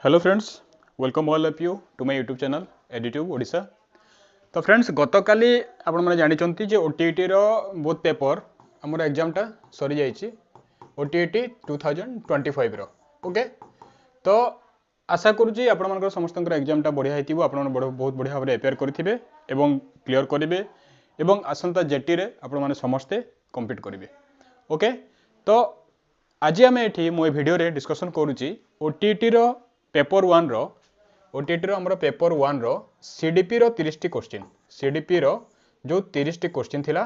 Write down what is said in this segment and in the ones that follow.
Hello friends, welcome all of you to my YouTube channel Edutube Odisha. तो friends गतकाली आपण मैंने जानते जे ओटीईटी रो बोथ पेपर आमर एग्जामटा सरी जाइए ओटीईटी 2025 रो ओके। तो आशा करुँची आपण समस्त एग्जामटा बढ़िया होती आप बहुत बढ़िया भाव में एपेयर करेंगे और क्लीयर करेंगे और आसंता जेटी रे आपण मैंने समस्ते कम्प्लीट करेंगे ओके। तो आज आम ये मो भिडियो रे डिस्कसन करुँची ओटीईटी रो पेपर वन रो ओटीईटी रो हमर पेपर वन रो सीडीपी रो 30 टी क्वेश्चन सीडीपी रो जो 30 टी क्वेश्चन थिला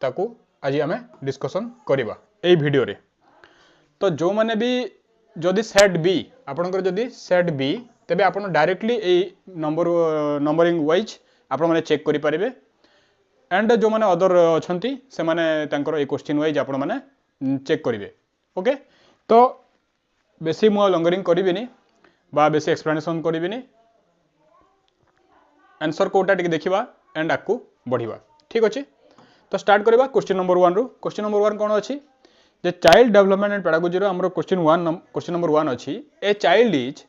ताकू आज आम डिस्कसन करवा ए भिडियो रे। तो जो माने भी जदि सेट बी आपनकर जदि सेट बी तेबे आपन डायरेक्टली ए नंबरिंग वाइज आपन माने चेक करि परिबे एंड जो माने अदर अछंती से माने तांकर ए क्वेश्चन वाइज आपन माने चेक करिवे ओके। तो बेसी मु लंगरिंग करिबिनी बा बेसी एक्सप्लेनेशन करिबिनी आंसर कोटा टिके देखिबा एंड आकु बढ़िबा ठीक अछि। तो स्टार्ट करबा क्वेश्चन नंबर 1 रो। क्वेश्चन नंबर 1 कोन अछि जे चाइल्ड डेवलपमेंट एंड पेडागोजी रो हमरो क्वेश्चन नंबर 1 अछि a child is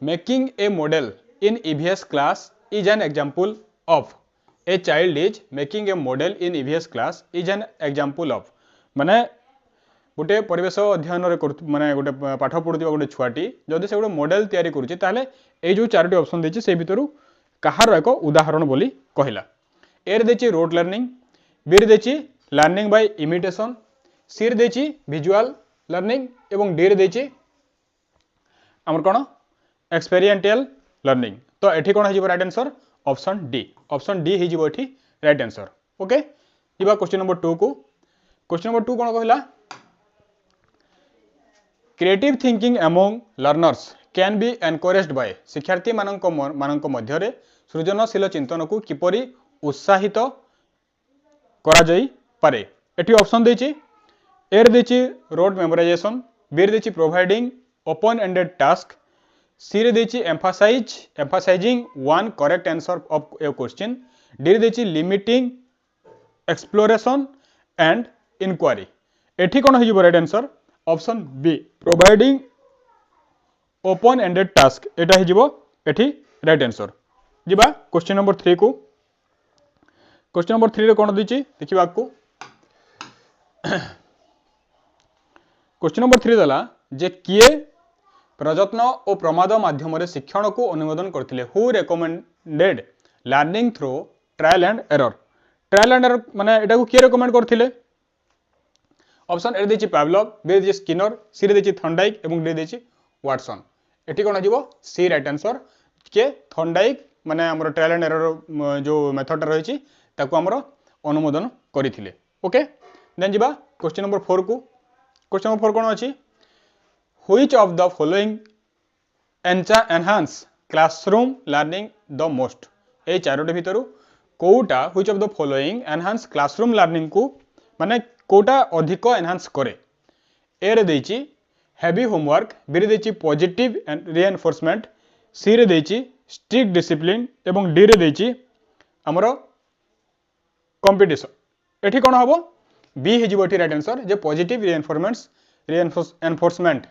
making a model in EVS class is an example of a child is making a model in EVS class is an example of माने गोटे परिवेश अध्ययन माने गोटे पाठ पढ़ुवा गोटे छुआटी जदि से गोटे मॉडल तैयारी करुच्ची ताले ए जो चारोटी ऑप्शन देछि से भितरु कहार एक उदाहरण बोली कहला। ए रे देछि रोड लर्निंग, बी रे देछि लर्निंग बाय इमिटेशन, सी रे देछि विजुअल लर्निंग एवं डी रे देछि हमर कोन एक्सपेरिमेंटल लर्निंग। तो एठी कोन हिजिबो राइट आंसर ऑप्शन डी हिजिबो एठी राइट आंसर ओके। जिबा क्वेश्चन नंबर 2 को। क्वेश्चन नंबर 2 कोन कहला creative thinking among learners can be encouraged by शिक्षार्थी मानक मध्य सृजनशील चिंतन को किपरि उत्साहित करा जाई पारे। एटी ऑप्शन देछि ए रे देछि रोड मेमोराइजेशन, बी रे देछि providing open ended task, C रे देछि emphasising one correct answer of a question, D रे देछि लिमिटिंग एक्सप्लोरेशन एंड इंक्वायरी। एठी कोन हिजिबो right answer option B providing open ended task एटा हिजिबो एठी राइट आंसर। जिबा क्वेश्चन नंबर 3 को। क्वेश्चन नंबर 3 रे कोन दिछि देखिबा को क्वेश्चन नंबर 3 दला जे किए प्रयत्न और प्रमाद माध्यम रे शिक्षण को अनुमोदन करथिले who recommended learning through trial and error माने एटा को किए रेकमेंड करथिले ऑप्शन ए देछि पावलोव, बी देछि स्किनर, सी देछि थॉर्नडाइक एवं डी देछि वाटसन। एठी कोन आजिबो सी राइट आंसर के थॉर्नडाइक माने हमर ट्रायल एंड एरर जो मेथड रहिछि ताको हमर अनुमोदन करिथिले ओके। देन जिबा क्वेश्चन नंबर 4 को। क्वेश्चन नंबर 4 कोन अछि which of the following enhance classroom learning the most. ए चारोटी भितरु कोउटा which of the following enhance classroom learning को माने कोटा अधिक एनहांस करे। ए रे देछि हेवी होमवर्क, बी रे देछि पॉजिटिव रिइंफोर्समेंट, सी रे देछि स्ट्रिक्ट डिसिप्लिन एवं डी रे देछि हमरो कंपटीशन। एठी कोन हबो बी हिजिबो एठी राइट आंसर जे पॉजिटिव रिइंफोर्समेंट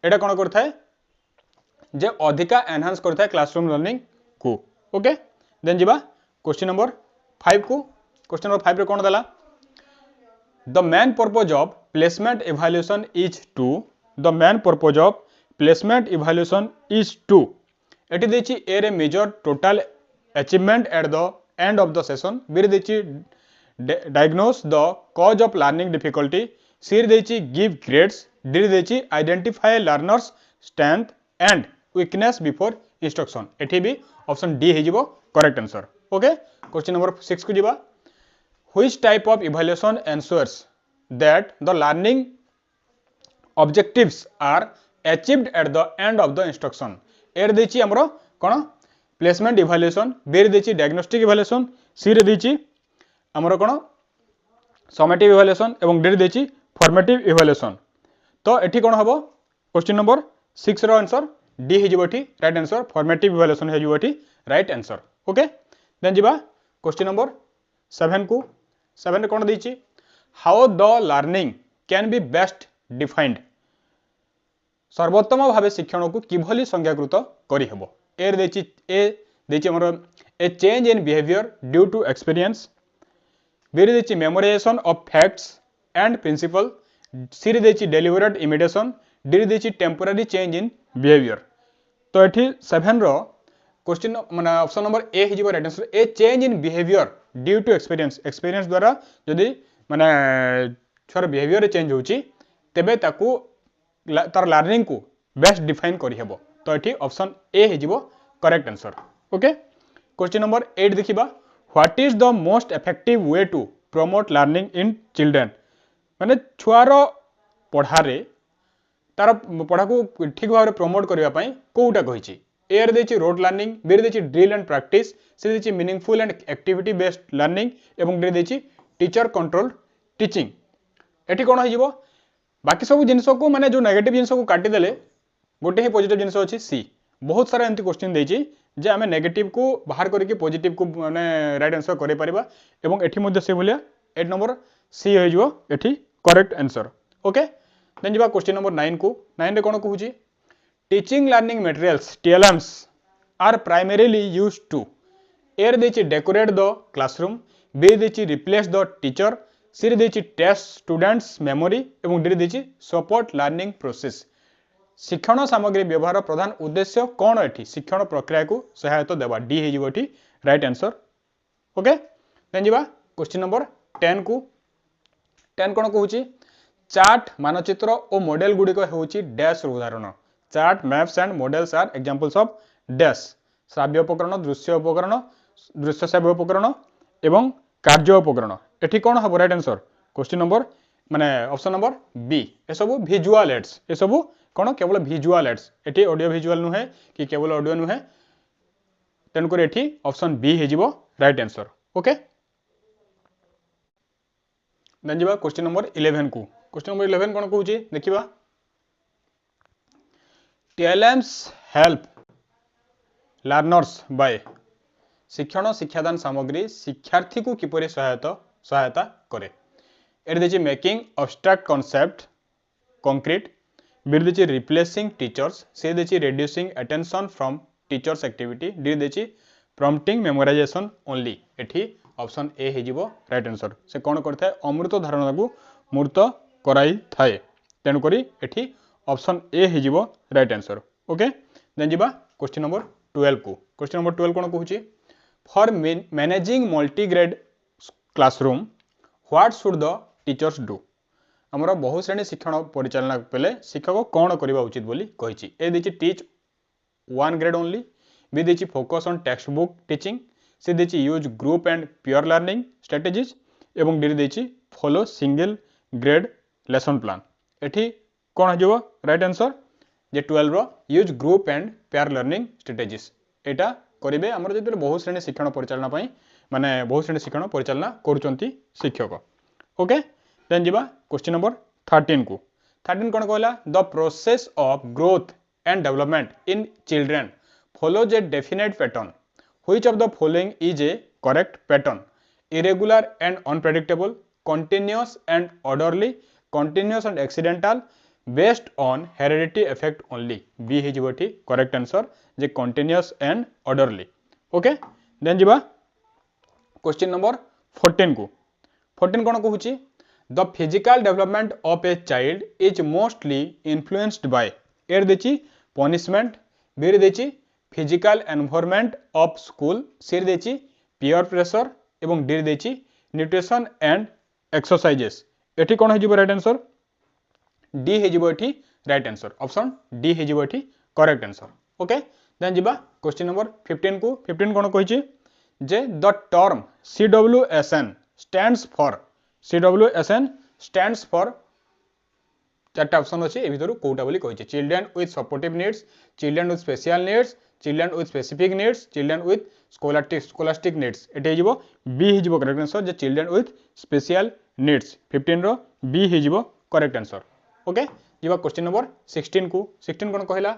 एटा कोन करथाय जे अधिका एनहांस करथाय क्लासरूम लर्निंग को ओके। देन जिबा क्वेश्चन नंबर 5 को। क्वेश्चन नंबर 5 रे कोन दला The main purpose of placement evaluation is to the main purpose of placement evaluation is to एटी देछि ए रे measure total achievement at the end of the session, B रे देछि diagnose the cause of learning difficulty, C रे देछि give grades, D रे देछि identify learners strength and weakness before instruction. एठी भी ऑप्शन डी हिजिबो correct answer okay. Question number 6 को जिबा which type of evaluation ensures that the learning objectives are achieved at the end of the instruction। ए रे देछि हमरो कोन placement evaluation, B रे देछि डायग्नोस्टिक इवैल्यूएशन, सी रे देछि हमरो कोन समेटिव इवैल्यूएशन एवं डी रे देछि फॉर्मेटिव इवैल्यूएशन। तो एठी कोन हबो क्वेश्चन नंबर 6 रो आंसर डी हिजिबो एठी राइट आंसर फॉर्मेटिव इवैल्यूएशन हिजिबो एठी राइट आंसर ओके। देन जिबा क्वेश्चन नंबर 7 को। 7 रे कोन दिछि? How the learning can be best defined. सर्वोत्तम भाव शिक्षण को किभली संज्ञाकृत करहब ए देछि हमर a change in behaviour due to experience B देछि memorisation of facts and principle C देछि डेलिबरेट इमिटेशन डी देछि टेम्पोरारी चेंज इन बिहेवियर तो ये 7 रो क्वेश्चन माने ऑप्शन नंबर ए हिजिबो right answer a change in behaviour due to experience द्वारा जदि माने छुआर बिहेवियर चेंज होची तेबे ताकू तार लर्निंग को बेस्ट डिफाइन करहब तो ये ऑप्शन ए हिजिबो correct answer okay question number 8 देखिबा what is the most effective way to promote learning in children माने छुआर पढ़ारे तार पढ़ा को ठीक भाव प्रमोट करने कौटा कही ए देछि रोड लर्निंग बी देछि ड्रिल एंड प्रैक्टिस सी देछि meaningful and activity based learning एवं डी देछि टीचर कंट्रोल टीचिंग एठी कोन हो बाकी सब जिनस को माने जो नेगेटिव जिनस को काटिदेले गोटे ही पॉजिटिव जिनस अच्छी सी बहुत सारा एमती क्वेश्चन देछि जे आमे नेगेटिव को बाहर करके पॉजिटिव को माने राइट आंसर करे परिबा एवं एठी मध्ये से भलिया 8 नंबर सी हो जिवो एठी करेक्ट आंसर ओके देन जिबा क्वेश्चन नंबर 9 को 9 रे कोन कहूची teaching learning materials TLMs are primarily used to A देछि डेकोरेट द क्लासरूम बी देछि रिप्लेस द टीचर सी देछि टेस्ट स्टूडेंट्स मेमोरी एवं डी देछि सपोर्ट लर्निंग प्रोसेस शिक्षण सामग्री व्यवहार प्रधान उद्देश्य कौन एठी शिक्षण प्रक्रिया को सहायता देवा डी हे जिवो एठी राइट आंसर ओके देन जिबा क्वेश्चन नंबर 10 को 10 कोन कहूची चार्ट मानचित्र और मॉडल गुड़िक होची डैश उदाहरण chart maps and models are examples of dash श्राव्य उपकरण दृश्य श्राव्य उपकरण एवं कार्य उपकरण एठी कोन हबो राइट आंसर क्वेश्चन नंबर माने ऑप्शन नंबर बी ए सब विजुअल एड्स ए सब कोन केवल विजुअल एड्स एठी ऑडियो विजुअल नुहे कि केवल ऑडियो नुहे तेन कर एठी ऑप्शन बी हे जिवो राइट आंसर ओके देन जिबा क्वेश्चन नंबर 11 को क्वेश्चन नंबर 11 कोन कहूची देखिबा TLMs हेल्प लर्नर्स बाय शिक्षण शिक्षादान सामग्री शिक्षार्थी को किपरि सहायता करे एट देछि making abstract concept concrete B देछि रिप्लेसिंग टीचर्स सी देछि reducing attention from teachers activity D देछि प्रॉम्प्टिंग मेमोराइजेशन ओनली एठी ऑप्शन ए हे जिवो राइट आंसर से कोन करथाय अमृत धारणा को मूर्त कराई थाए तेनु करी एठी ऑप्शन ए हे जिवो राइट आंसर ओके देन जिबा क्वेश्चन नंबर 12 को क्वेश्चन नंबर 12 कोन कहूची for managing multi grade classroom what should the teachers do हमर बहु श्रेणी शिक्षण परिचालना पेले शिक्षक कोन करबा उचित बोली कहिची ए देछि teach one grade only B देछि focus on textbook teaching C देछि use group and pure learning strategies एवं डी देछि follow single grade lesson plan एठी कोन हजो राइट आंसर जे 12 रो use group and pair learning strategies एटा करिवे हमर जे बहुत श्रेणी शिक्षण परिचालना पई माने बहुत श्रेणी शिक्षण परिचालना करूचंती शिक्षक ओके देन जिबा क्वेश्चन नंबर 13 को 13 कोन कहला the process of growth and development in children follows a definite pattern which of the following is a correct pattern irregular and unpredictable continuous and orderly continuous and accidental based on heredity effect only b he jiboti correct answer je continuous and orderly okay then jiba question number 14 को 14 कोन कहूची the physical development of a child is mostly influenced by A देची punishment b देची physical environment of school C देची peer pressure एवं D देची nutrition and exercises एठी कोन हे जिवो right answer D हे जिवो एठी राइट आंसर ऑप्शन डी हे जिवो एठी करेक्ट आंसर ओके देन जिबा क्वेश्चन नंबर 15 को 15 कोन कहिची जे the term CWSN stands for चारटा ऑप्शन अछि ए भितरु कोटा बोली कहिची children with supportive needs children with special needs children with specific needs children with scholastic needs एटे हिजिबो बी हिजिबो करेक्ट आंसर जे चिल्ड्रन विथ स्पेशल नीड्स 15 रो बी हिजिबो करेक्ट आंसर ओके जिबा क्वेश्चन नंबर 16 को 16 कोन कहला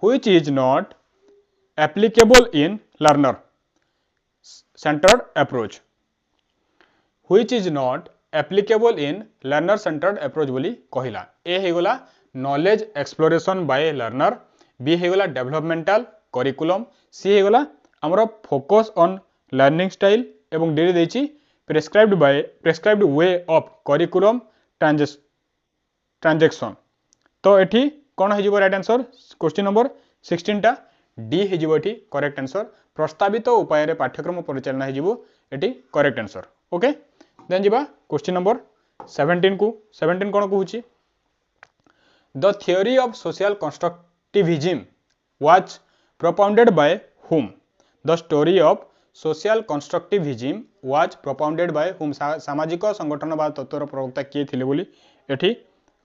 which is not applicable in learner centred approach which is not applicable in learner centred approach बोली कहला ए हे गला knowledge exploration by learner, B हेगला डेवलपमेंटल करिकुलम, सी हेगला हमरो फोकस ऑन लर्निंग स्टाइल एवं डी देछि prescribed way of curriculum transaction. तो एठी कौन हो राइट आंसर क्वेश्चन नंबर 16 टा डी हो करेक्ट आंसर। प्रस्तावित उपाय पाठ्यक्रम परिचालना होटी करेक्ट आंसर। ओके देन जीवा क्वेश्चन नंबर 17 को 17 कौन कहूँ the theory of social constructivism was propounded by whom. The story of social constructivism was propounded by whom. सामाजिक संगठनवाद तत्वर प्रवक्ता किए थे बोली एठी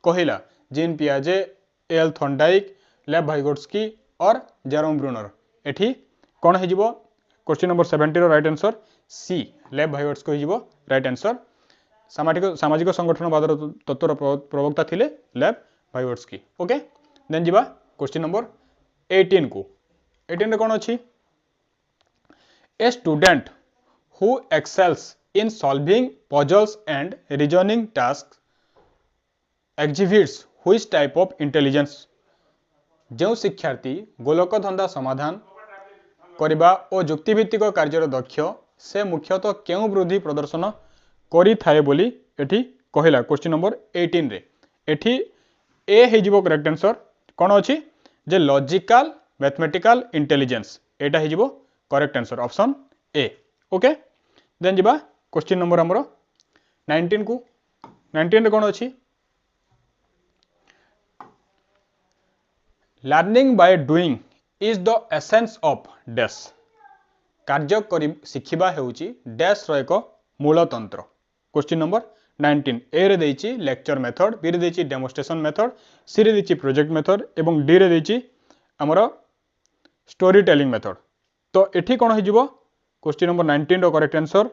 कहिला जीन पियाजे, एल थॉर्नडाइक, लेव वाइगोट्स्की और जेरोम ब्रूनर। एठी कौन हो question number 17 right answer C Lev Vygotsky हो राइट आंसर। सामाजिक संगठनवाद तत्वर प्रवक्ता थिले लेव वाइगोट्स्की। ओके देन जीवा क्वेश्चन नंबर 18 को 18 रे कौन अछि a student who excels in solving puzzles and reasoning task exhibits which type of intelligence. जो शिक्षार्थी गोलक धंदा समाधान करने और जुक्तिभित्तिक कार्यर दक्ष से मुख्यतः क्यों वृद्धि प्रदर्शन करि थाए बोली एठी कहिला क्वेश्चन नंबर 18 रे। एठी ए हेजिबो करेक्ट आंसर कौन अछि जे लॉजिकल मैथमेटिकल इंटेलिजेंस एटा हेजिबो correct answer option A. Okay then जीवा क्वेश्चन नंबर हमरो 19 को 19 रे कौन अछि learning by doing is the essence of dash. कार्य करी शिखिबा हेउची डैश रो एक मूल तंत्र। क्वेश्चन नंबर 19 ए रे देछि लेक्चर मेथड, बी रे देछि डेमोन्स्ट्रेशन मेथड, सी रे देछि प्रोजेक्ट मेथड एवं डी रे देछि हमरो स्टोरी टेलिंग मेथड। तो एठी कोन हो जिवो क्वेश्चन नंबर 19 रो करेक्ट आंसर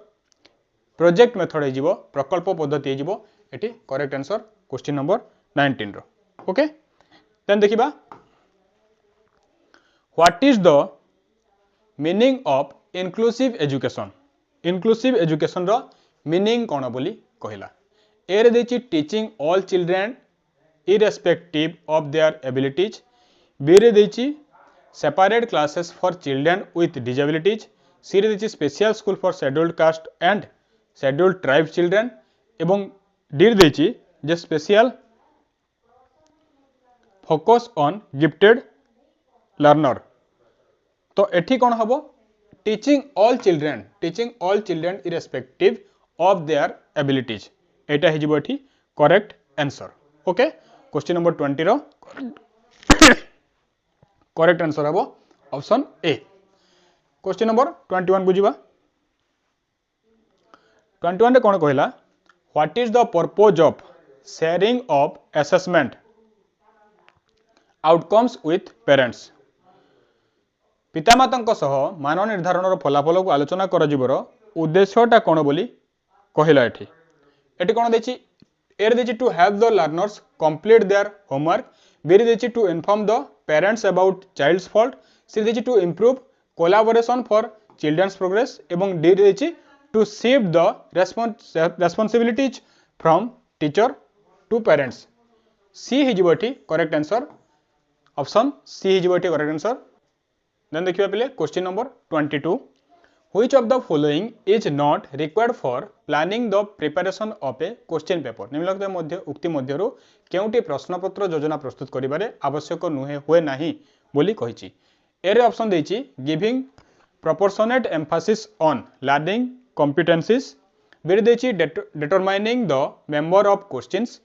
प्रोजेक्ट मेथड हो जिवो, प्रकल्प पद्धति हो जिवो एठी करेक्ट आंसर क्वेश्चन नंबर 19 रो। ओके देन देखिबा what is the meaning of inclusive education. Inclusive education रो मीनिंग कौन बोली कहला ए रे देछि teaching all children irrespective of their abilities, B रे देछि separate classes for children with disabilities, C रे देछि special school for scheduled caste and scheduled tribe children एवं डी रे देछि जे special focus on gifted learner. तो एठी कौन हम teaching all children irrespective of their abilities एटा हे जिवो एठी correct answer. Okay question number 20 रो करेक्ट आंसर हबो ऑप्शन ए। क्वेश्चन नंबर 21 बुझिबा 21 रे कौन कहला what is the purpose of sharing of assessment outcomes with parents. पितामाता सह मान निर्धारण फलाफल को आलोचना कर उद्देश्यटा कौन बोली कहला एठी एठी कौन देछि ए देछि to help the learners complete their homework, B देछि to inform the parents about child's fault, C देछि to improve collaboration for children's progress एवं डी देछि to shift the responsibilities from teacher to parents. C हिजिबो एठी correct answer option C हिजिबो एठी correct answer. Then देखिबा पिले question number 22 which of the following is not required for planning the preparation of a question paper. निम्नलिखित मध्य उक्ति मध्यरु केउटी प्रश्नपत्र योजना प्रस्तुत करिबारे आवश्यक नुहे हुए नाही बोली कहिछि। ए रे ऑप्शन देछि giving proportionate emphasis on learning competencies, B रे देछि determining the member of questions,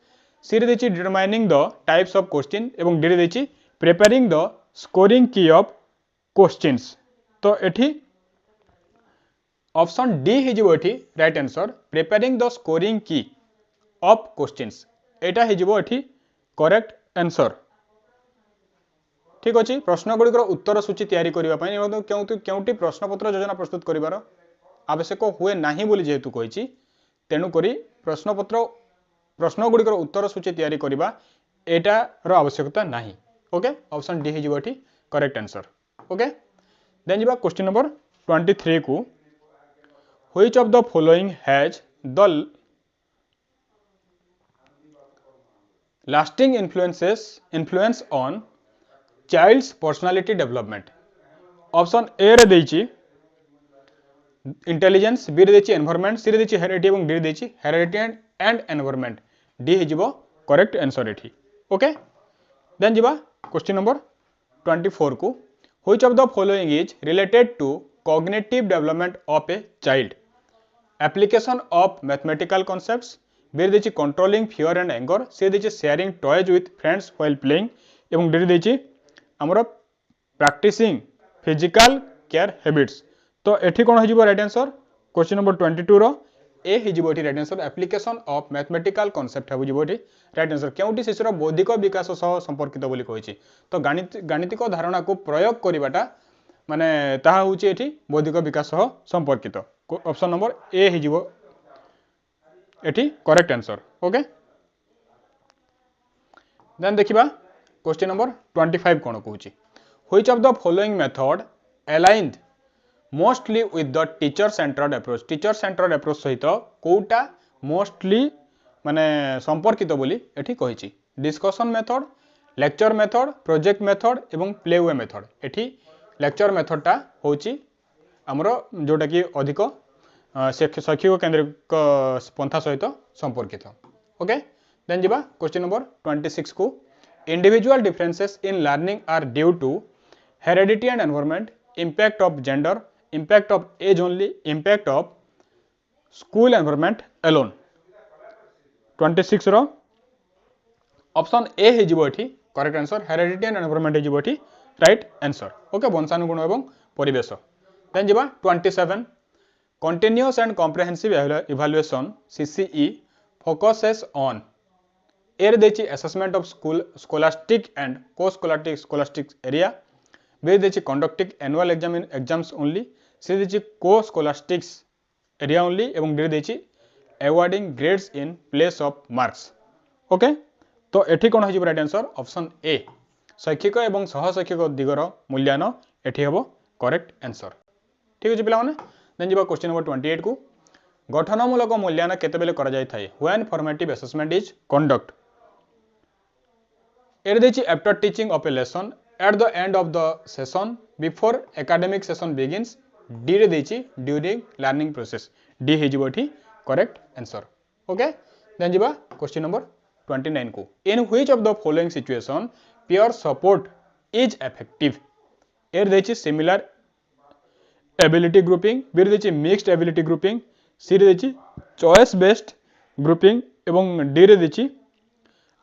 C रे देछि determining the types of question एवं डी रे देछि preparing the scoring key of questions. तो एठी ऑप्शन डी हिजिबो एठी right answer preparing the scoring key of questions एटा हिजिबो एठी करेक्ट आंसर। ठीक अछि प्रश्न गुड़िकर उत्तर सूची तैयारी करबा पई केउटी प्रश्नपत्र योजना प्रस्तुत करिवार आवश्यक हुए नाही बोली जेहेतु कहिछि तेनु करी प्रश्न गुड़िकर उत्तर सूची तैयारी करबा एटा रो आवश्यकता नाही। ओके ऑप्शन डी हिजिबो एठी करेक्ट आंसर। ओके देन जीवा क्वेश्चन नंबर 23 को which of the following has the lasting influence on child's personality development option A रे देछि इंटेलिजेंस, बी रे देछि एनवायरनमेंट, सी रे देछि हेरिडिटी और डी रे देछि हेरिडिटी एंड एनवायरनमेंट। डी हे जिवो करेक्ट आंसर एठी। ओके देन जिबा क्वेश्चन नंबर 24 को which of the following is related to cognitive development of a child application of mathematical concepts, B रे देछि controlling fear and anger, C देछि sharing toys with friends while playing एवं D देछि हमरो practising physical care habits. तो एठी कोन हो राइट आंसर क्वेश्चन नंबर 22 रो ए हो right answer application of mathematical concept हो राइट आंसर केउटी शिशुर बौद्धिक विकास सह संपर्कित बोली कहिछि। तो गाणितिक धारणा को प्रयोग करिवाटा माने ताहा होछि एठी बौद्धिक विकास सह संपर्कित। ऑप्शन नंबर ए हो एठी करेक्ट आंसर। ओके देन देखिबा क्वेश्चन नंबर 25 कोन कहूछि which of the following method aligned mostly with the teacher centred approach. Teacher centred approach सहित कोटा मोस्टली माने संपर्कित बोली एठी कहिछि। Discussion method, lecture method, project method एवं प्लेवे मेथड। एठी लेक्चर मेथडटा होछि हमरो जोटा कि अधिक शैक्षिक केंद्रिक पंथा सहित संपर्कित। ओके देन जिबा क्वेश्चन नंबर 26 को individual differences in learning are due to heredity and environment, impact of gender, impact of age only, impact of school environment alone। 26 रो ऑप्शन ए हे जिवो एठी correct answer heredity and environment हे जिवो एठी right answer. Okay वंशानुगुण एवं परिवेश। Then जिबा 27 continuous and comprehensive evaluation CCE focuses on A रे देछि assessment of scholastic and co scholastic area, B देछि conducting annual exams only, C देछि को स्कॉलास्टिक्स एरिया ओनली एवं डी देछि awarding grades in place of marks. Okay तो एठी कोन हो राइट आंसर ऑप्शन ए शैक्षिक एवं सहशैक्षिक दिगर मूल्यांकन एठी हेबो करेक्ट आंसर। ठीक अछि पिला माने देन जिबा क्वेश्चन नंबर 28 को गठनमूलक मूल्यांकन केतेबेले करा जाय थाए when formative assessment is conduct. A देछि after teaching of a lesson, at the end of the session, before academic session begins, D रे देछि during learning process। D हे जिवो एठी करेक्ट आंसर। ओके देन जिबा क्वेश्चन नंबर 29 को in which of the following situation peer support is effective। एर देछि similar ability grouping, B रे देछि mixed ability grouping, सी रे देछि choice based grouping एवं डी रे देछि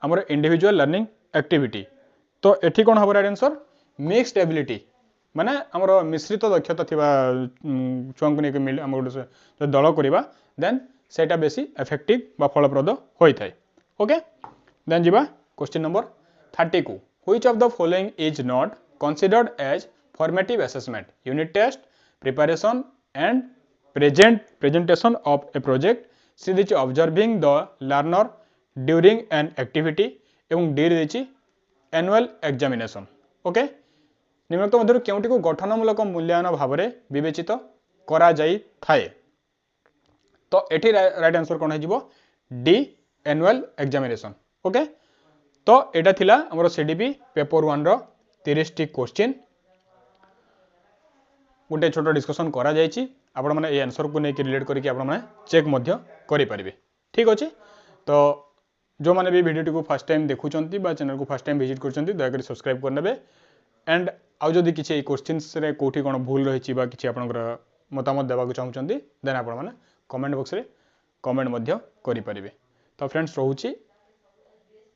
हमर individual learning activity। तो एठी कोन हबो राइट आंसर मिक्स्ड एबिलिटी माने हमर मिश्रित दक्षता थिबा छुआंकु ने के हम जो दल करिबा देन सेटा बेसी इफेक्टिव बा फलप्रद होई थाए। ओके देन जिबा क्वेश्चन नंबर 30 को which of the following is not considered as formative assessment, unit test, preparation and presentation of a project, C देछि observing the learner during an activity एवं डी देछि annual examination. Okay निम्नलिखित मध्य केउटी को गठनमूलक मूल्यांकन भाव में विवेचित करा जाई थाए। तो एठी राइट आंसर कोन हे जिवो डी एनुअल एग्जामिनेशन। ओके तो एटा थिला हमर सीडीपी पेपर 1 रो 30 टी क्वेश्चन गोटे छोटो डिस्कशन करा जायछि आपण माने ए आंसर को नै कि रिलेट करिकि आपण माने चेक मध्य करि परिबे। ठीक अछि तो जो माने भी वीडियो को फर्स्ट टाइम देखुचंती बा चैनल को फर्स्ट टाइम विजिट करचंती दया करी सब्सक्राइब करनेबे एंड आउ जदि किछि क्वेश्चंस रे कोठी कोन भूल रहिछि बा किछि आपनकर मतामत देबाक चाहउचंती देन आपण माने कमेंट बॉक्स रे कमेंट मध्य करि परिबे। तो फ्रेंड्स रहउछि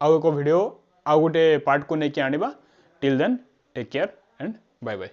आउ एको वीडियो आउ गोटे पार्ट को नै कि आनिबा till then take care and bye bye.